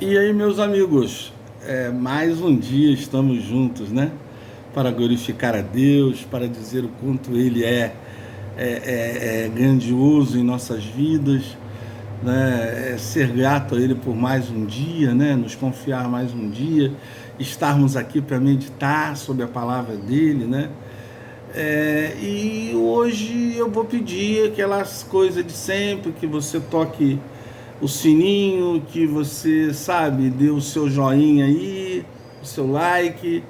E aí, meus amigos, mais um dia estamos juntos, né? Para glorificar a Deus, para dizer o quanto Ele é grandioso em nossas vidas, né? Ser grato a Ele por mais um dia, né? Nos confiar mais um dia, estarmos aqui para meditar sobre a palavra dEle, né? E hoje eu vou pedir aquelas coisas de sempre, que você toque o sininho, que você, sabe, dê o seu joinha aí, o seu like,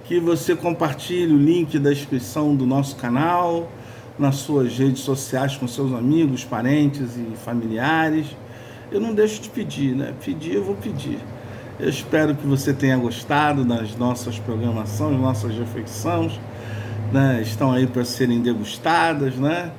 que você compartilhe o link da inscrição do nosso canal nas suas redes sociais com seus amigos, parentes e familiares. Eu não deixo de pedir, né? Pedir, eu vou pedir. Eu espero que você tenha gostado das nossas programações, nossas reflexões, né? Estão aí para serem degustadas, né?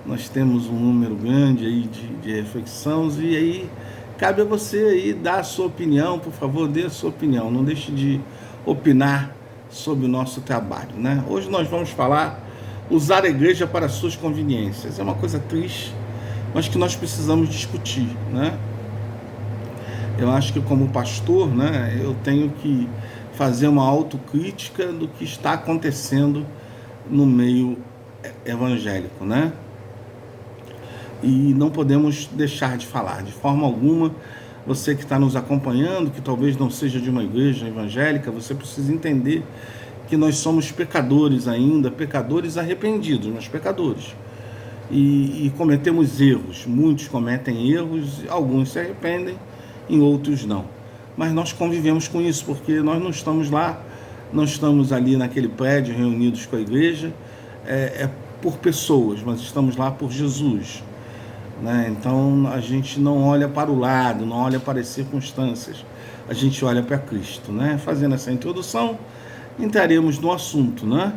Nós temos um número grande aí de reflexões, e aí cabe a você aí dar a sua opinião. Por favor, dê a sua opinião, não deixe de opinar sobre o nosso trabalho, né? Hoje nós vamos falar usar a igreja para suas conveniências. É uma coisa triste, mas que nós precisamos discutir, né? Eu acho que como pastor, né, eu tenho que fazer uma autocrítica do que está acontecendo no meio evangélico, né? E não podemos deixar de falar, de forma alguma. Você que está nos acompanhando, que talvez não seja de uma igreja evangélica, você precisa entender que nós somos pecadores ainda, pecadores arrependidos, mas pecadores. E cometemos erros. Muitos cometem erros, alguns se arrependem, em outros não. Mas nós convivemos com isso, porque nós não estamos lá, não estamos ali naquele prédio reunidos com a igreja, por pessoas, mas estamos lá por Jesus, né? Então a gente não olha para o lado, não olha para as circunstâncias, a gente olha para Cristo, né? Fazendo essa introdução, entraremos no assunto, né?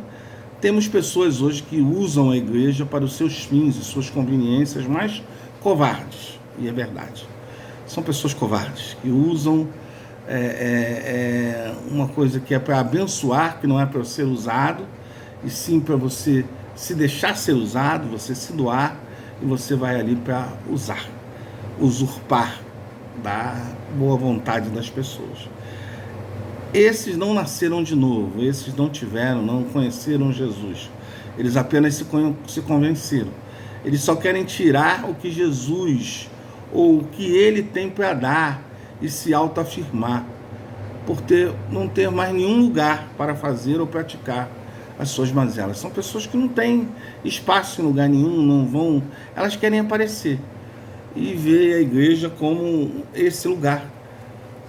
Temos pessoas hoje que usam a igreja para os seus fins e suas conveniências mais covardes, e é verdade. São pessoas covardes que usam uma coisa que é para abençoar, que não é para ser usado, e sim para você se deixar ser usado, você se doar, e você vai ali para usar, usurpar da boa vontade das pessoas. Esses não nasceram de novo, esses não conheceram Jesus. Eles apenas se convenceram. Eles só querem tirar o que Jesus, ou o que ele tem para dar, e se autoafirmar, por não ter mais nenhum lugar para fazer ou praticar as suas mazelas. São pessoas que não têm espaço em lugar nenhum, não vão, elas querem aparecer e ver a igreja como esse lugar,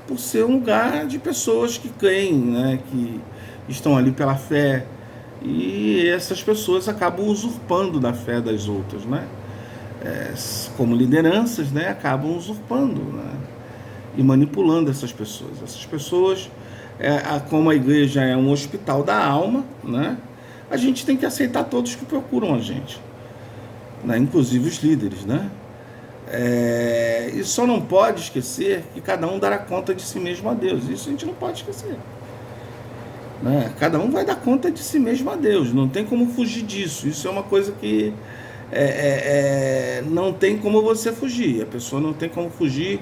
por ser um lugar de pessoas que creem, né, que estão ali pela fé, e essas pessoas acabam usurpando da fé das outras, né? Como lideranças, né, acabam usurpando, né, e manipulando essas pessoas. Essas pessoas, como a igreja é um hospital da alma, né, a gente tem que aceitar todos que procuram a gente, né, inclusive os líderes, né? E só não pode esquecer que cada um dará conta de si mesmo a Deus. Isso a gente não pode esquecer, né? Cada um vai dar conta de si mesmo a Deus. Não tem como fugir disso. Isso é uma coisa que não tem como você fugir. A pessoa não tem como fugir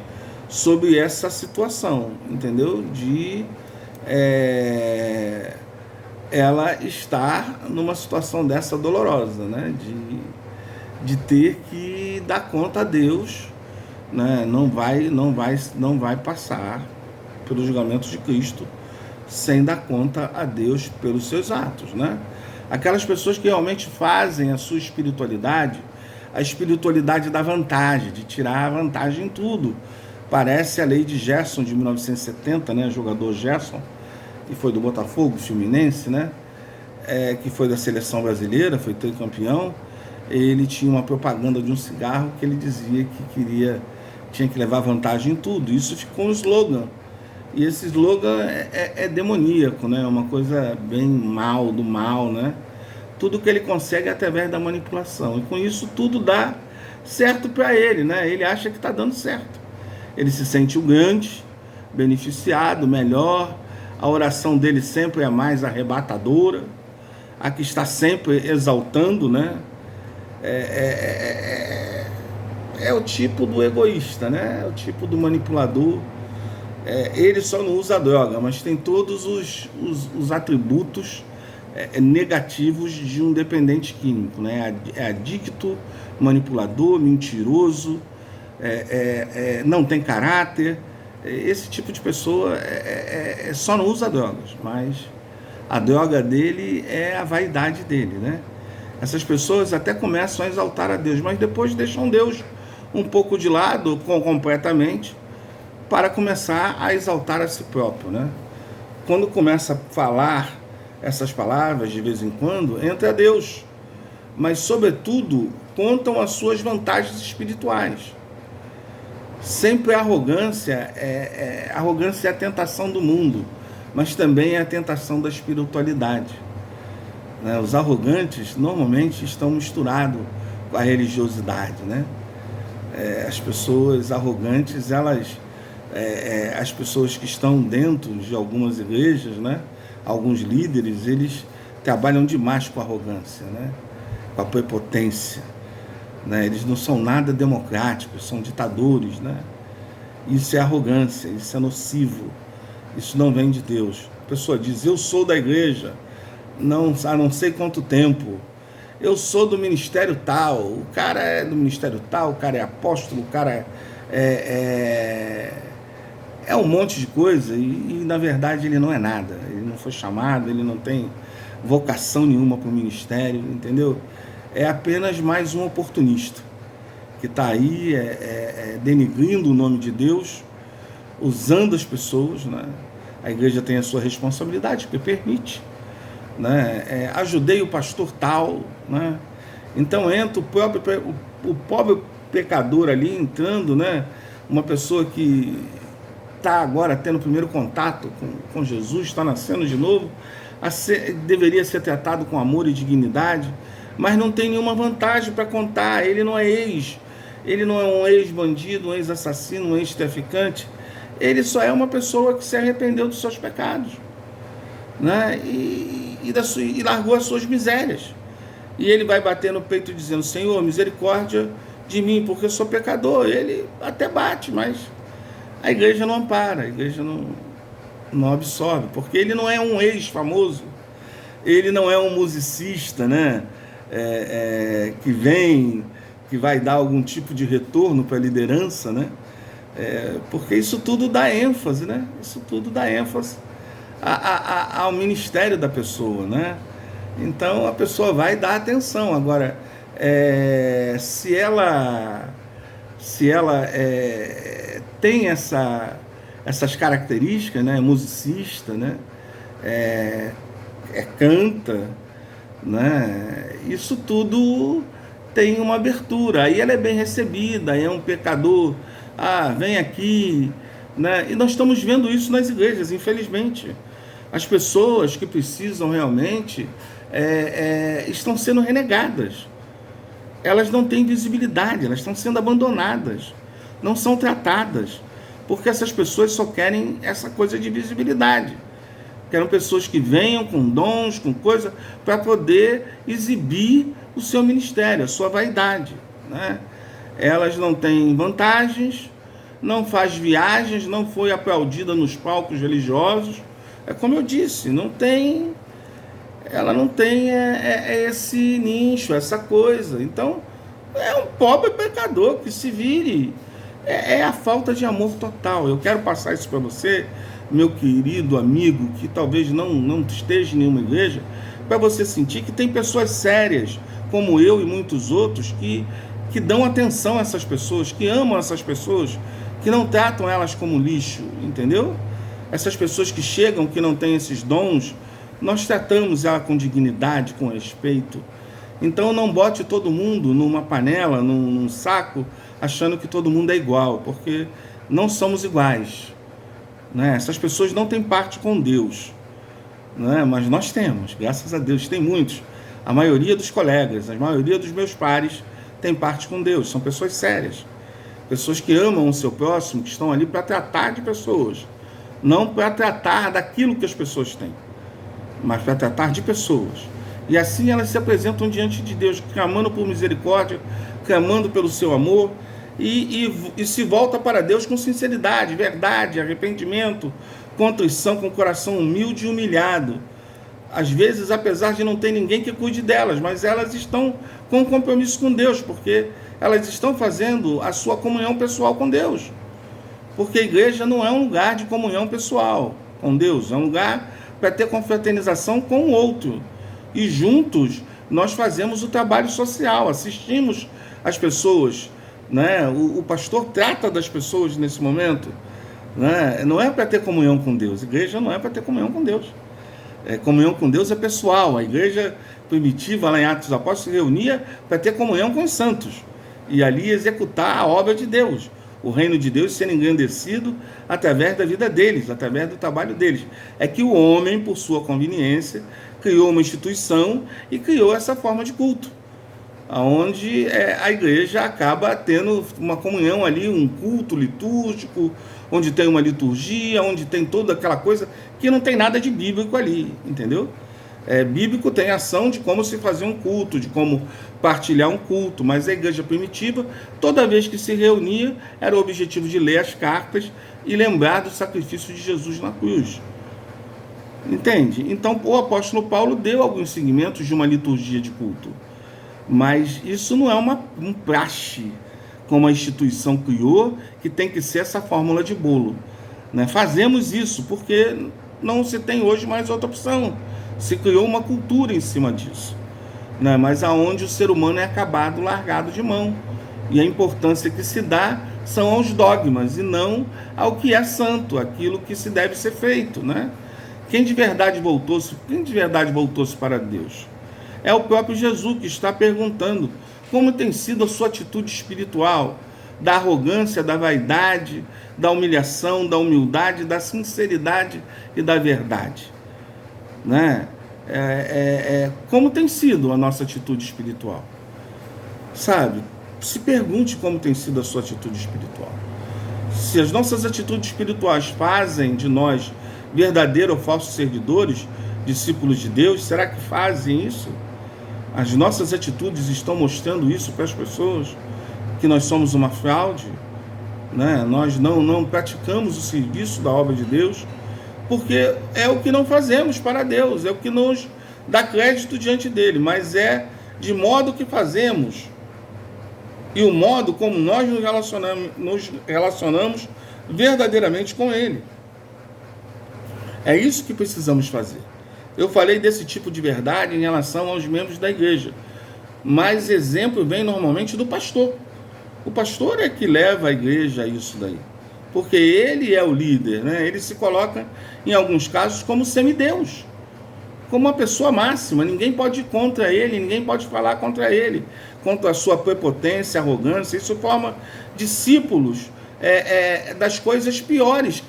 sobre essa situação, entendeu? De ela estar numa situação dessa dolorosa, né? De ter que dar conta a Deus, né? Não vai passar pelo julgamento de Cristo sem dar conta a Deus pelos seus atos, né? Aquelas pessoas que realmente fazem a sua espiritualidade, a espiritualidade da vantagem, de tirar a vantagem em tudo. Parece a lei de Gerson de 1970, né? O jogador Gerson, que foi do Botafogo, Fluminense, né? Que foi da seleção brasileira, foi tricampeão. Ele tinha uma propaganda de um cigarro que ele dizia que tinha que levar vantagem em tudo. Isso ficou um slogan. E esse slogan é demoníaco, né? É uma coisa bem do mal, né? Tudo que ele consegue é através da manipulação. E com isso tudo dá certo para ele, né? Ele acha que está dando certo. Ele se sente o grande, beneficiado, melhor. A oração dele sempre é mais arrebatadora, a que está sempre exaltando, né? É o tipo do egoísta, né? É o tipo do manipulador, Ele só não usa droga, mas tem todos os atributos negativos de um dependente químico, né? É adicto, manipulador, mentiroso, não tem caráter. Esse tipo de pessoa só não usa drogas, mas a droga dele é a vaidade dele, né? Essas pessoas até começam a exaltar a Deus, mas depois deixam Deus um pouco de lado, completamente, para começar a exaltar a si próprio, né? Quando começa a falar essas palavras, de vez em quando, entra Deus, mas, sobretudo, contam as suas vantagens espirituais. Sempre a arrogância arrogância é a tentação do mundo, mas também é a tentação da espiritualidade. Né? Os arrogantes normalmente estão misturados com a religiosidade, né? As pessoas arrogantes, as pessoas que estão dentro de algumas igrejas, né? Alguns líderes, eles trabalham demais com a arrogância, né? Com a prepotência. Né? Eles não são nada democráticos, são ditadores, né? Isso é arrogância, isso é nocivo, isso não vem de Deus. A pessoa diz: eu sou da igreja há não sei quanto tempo, eu sou do ministério tal, o cara é do ministério tal, o cara é apóstolo, o cara é um monte de coisa e na verdade ele não é nada, ele não foi chamado, ele não tem vocação nenhuma para o ministério, entendeu? É apenas mais um oportunista que está aí denigrindo o nome de Deus, usando as pessoas, né? A igreja tem a sua responsabilidade, que permite, né? Ajudei o pastor tal, né? Então entra o pobre pecador ali entrando, né? Uma pessoa que está agora tendo o primeiro contato com Jesus, está nascendo de novo, deveria ser tratado com amor e dignidade, mas não tem nenhuma vantagem para contar. Ele não é um ex-bandido, um ex-assassino, um ex-traficante. Ele só é uma pessoa que se arrependeu dos seus pecados, né? E largou as suas misérias. E ele vai bater no peito dizendo: Senhor, misericórdia de mim, porque eu sou pecador. Ele até bate, mas a igreja não ampara, a igreja não absorve, porque ele não é um ex-famoso, ele não é um musicista, né? Que vai dar algum tipo de retorno para a liderança, né? Porque isso tudo dá ênfase, né? Isso tudo dá ênfase ao ministério da pessoa, né? Então a pessoa vai dar atenção. Agora, se ela tem essas características, né? Musicista, né? Canta, né? Isso tudo tem uma abertura, aí ela é bem recebida, aí é um pecador, vem aqui, né? E nós estamos vendo isso nas igrejas, infelizmente. As pessoas que precisam realmente estão sendo renegadas, elas não têm visibilidade, elas estão sendo abandonadas, não são tratadas, porque essas pessoas só querem essa coisa de visibilidade. Querem pessoas que venham com dons, com coisa, para poder exibir o seu ministério, a sua vaidade, né? Elas não têm vantagens, não faz viagens, não foi aplaudida nos palcos religiosos. Como eu disse, ela não tem esse nicho, essa coisa. Então, é um pobre pecador que se vire. É a falta de amor total. Eu quero passar isso para você, meu querido amigo, que talvez não esteja em nenhuma igreja, para você sentir que tem pessoas sérias, como eu e muitos outros, que dão atenção a essas pessoas, que amam essas pessoas, que não tratam elas como lixo, entendeu? Essas pessoas que chegam, que não têm esses dons, nós tratamos ela com dignidade, com respeito. Então não bote todo mundo numa panela, num saco, achando que todo mundo é igual, porque não somos iguais, né? Essas pessoas não têm parte com Deus, né? Mas nós temos, graças a Deus, tem muitos. A maioria dos colegas, a maioria dos meus pares tem parte com Deus, são pessoas sérias, pessoas que amam o seu próximo, que estão ali para tratar de pessoas, não para tratar daquilo que as pessoas têm, mas para tratar de pessoas. E assim elas se apresentam diante de Deus, clamando por misericórdia, clamando pelo seu amor, e se volta para Deus com sinceridade, verdade, arrependimento, contrição, com o coração humilde e humilhado. Às vezes, apesar de não ter ninguém que cuide delas, mas elas estão com um compromisso com Deus, porque elas estão fazendo a sua comunhão pessoal com Deus. Porque a igreja não é um lugar de comunhão pessoal com Deus, é um lugar para ter confraternização com o outro. E juntos nós fazemos o trabalho social, assistimos as pessoas, né? O pastor trata das pessoas nesse momento, né? Não é para ter comunhão com Deus, a igreja não é para ter comunhão com Deus. Comunhão com Deus é pessoal. A igreja primitiva, lá em Atos dos Apóstolos, se reunia para ter comunhão com os santos e ali executar a obra de Deus, o reino de Deus sendo engrandecido através da vida deles, através do trabalho deles. É que o homem, por sua conveniência, criou uma instituição e criou essa forma de culto, onde a igreja acaba tendo uma comunhão ali, um culto litúrgico, onde tem uma liturgia, onde tem toda aquela coisa que não tem nada de bíblico ali, entendeu? Bíblico tem ação de como se fazer um culto, de como partilhar um culto, mas a igreja primitiva, toda vez que se reunia, era o objetivo de ler as cartas e lembrar do sacrifício de Jesus na cruz. Entende? Então, o apóstolo Paulo deu alguns segmentos de uma liturgia de culto, mas isso não é um praxe, como a instituição criou, que tem que ser essa fórmula de bolo, né? Fazemos isso porque não se tem hoje mais outra opção. Se criou uma cultura em cima disso, né? Mas aonde o ser humano é acabado, largado de mão. E a importância que se dá são aos dogmas e não ao que é santo, aquilo que se deve ser feito, né? Quem de verdade voltou-se para Deus? É o próprio Jesus que está perguntando como tem sido a sua atitude espiritual, da arrogância, da vaidade, da humilhação, da humildade, da sinceridade e da verdade, né? Como tem sido a nossa atitude espiritual? Sabe? Se pergunte como tem sido a sua atitude espiritual. Se as nossas atitudes espirituais fazem de nós verdadeiros ou falsos servidores, discípulos de Deus, será que fazem isso? As nossas atitudes estão mostrando isso para as pessoas, que nós somos uma fraude, né? Nós não praticamos o serviço da obra de Deus, porque é o que não fazemos para Deus, é o que nos dá crédito diante dele, mas é de modo que fazemos e o modo como nós nos relacionamos verdadeiramente com ele. É isso que precisamos fazer. Eu falei desse tipo de verdade em relação aos membros da igreja, mas exemplo vem normalmente do pastor. O pastor é que leva a igreja a isso daí, porque ele é o líder, né? Ele se coloca, em alguns casos, como semideus, como uma pessoa máxima. Ninguém pode ir contra ele, ninguém pode falar contra ele, contra a sua prepotência, arrogância. Isso forma discípulos das coisas piores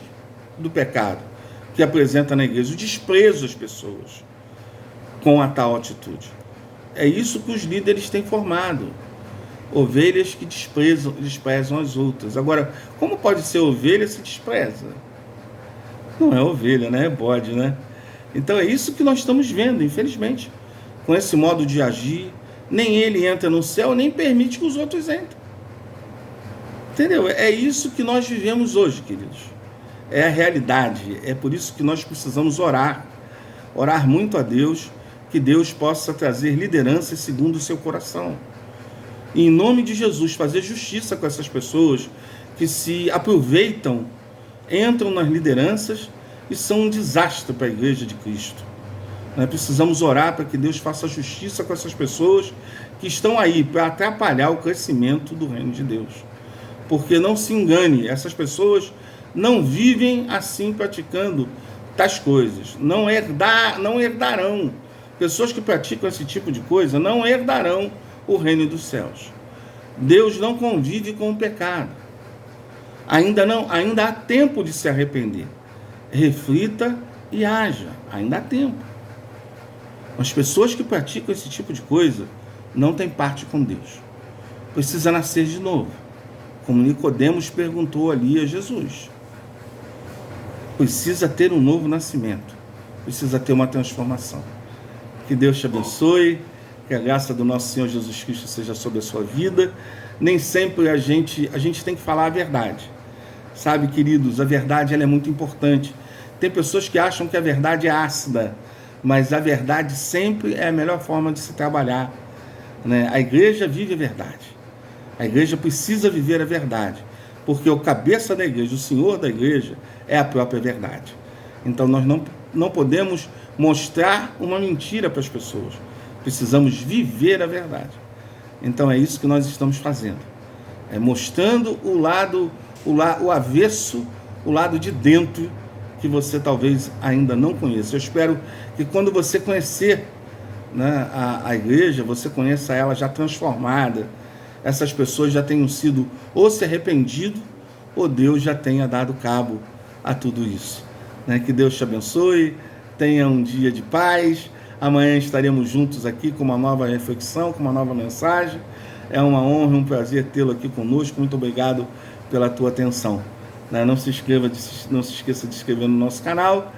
do pecado que apresenta na igreja, o desprezo às pessoas com a tal atitude. É isso que os líderes têm formado. Ovelhas que desprezam as outras. Agora, como pode ser ovelha se despreza? Não é ovelha, né? É bode, né? Então é isso que nós estamos vendo, infelizmente. Com esse modo de agir, nem ele entra no céu, nem permite que os outros entrem. Entendeu? É isso que nós vivemos hoje, queridos. É a realidade. É por isso que nós precisamos orar muito a Deus, que Deus possa trazer liderança segundo o seu coração. E, em nome de Jesus, fazer justiça com essas pessoas que se aproveitam, entram nas lideranças e são um desastre para a igreja de Cristo. Nós precisamos orar para que Deus faça justiça com essas pessoas que estão aí para atrapalhar o crescimento do reino de Deus. Porque não se engane, essas pessoas não vivem assim praticando tais coisas. Não herdarão. Pessoas que praticam esse tipo de coisa não herdarão o reino dos céus. Deus não convive com o pecado. Ainda há tempo de se arrepender. Reflita e haja. Ainda há tempo. As pessoas que praticam esse tipo de coisa não têm parte com Deus. Precisa nascer de novo. Como Nicodemos perguntou ali a Jesus. Precisa ter um novo nascimento. Precisa ter uma transformação. Que Deus te abençoe. Que a graça do nosso Senhor Jesus Cristo seja sobre a sua vida. nem sempre a gente tem que falar a verdade. Sabe, queridos, a verdade ela é muito importante. Tem pessoas que acham que a verdade é ácida, mas a verdade sempre é a melhor forma de se trabalhar, né? A igreja vive a verdade. A igreja precisa viver a verdade, porque o cabeça da igreja, o Senhor da igreja, é a própria verdade. Então nós não podemos mostrar uma mentira para as pessoas. Precisamos viver a verdade. Então é isso que nós estamos fazendo. É mostrando o avesso, o lado de dentro, que você talvez ainda não conheça. Eu espero que quando você conhecer, né, a igreja, você conheça ela já transformada. Essas pessoas já tenham sido ou se arrependido, ou Deus já tenha dado cabo a tudo isso. Né? Que Deus te abençoe, tenha um dia de paz. Amanhã estaremos juntos aqui com uma nova reflexão, com uma nova mensagem. É uma honra, um prazer tê-lo aqui conosco. Muito obrigado pela tua atenção. Não se esqueça de se inscrever no nosso canal,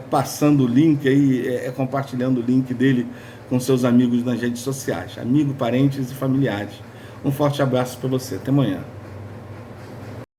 passando o link aí, compartilhando o link dele com seus amigos nas redes sociais, amigos, parentes e familiares. Um forte abraço para você. Até amanhã.